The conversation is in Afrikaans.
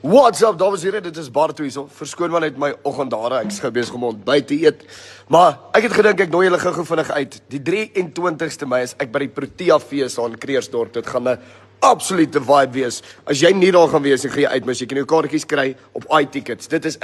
What's up, dames en heren, dit is Bart hierso. Verskoon maar net my oggendare, ek is gou besig om ontbyt te eet. Maar ek het gedink ek nooi julle gou vinnig uit. Die 23ste Mei is ek by die Protea fees aan Kreersdorp. Dit gaan 'n absolute vibe wees. As jy nie daar gaan wees, dan gaan jy uitmis. Jy kan jou kaartjies kry op iTickets. Dit is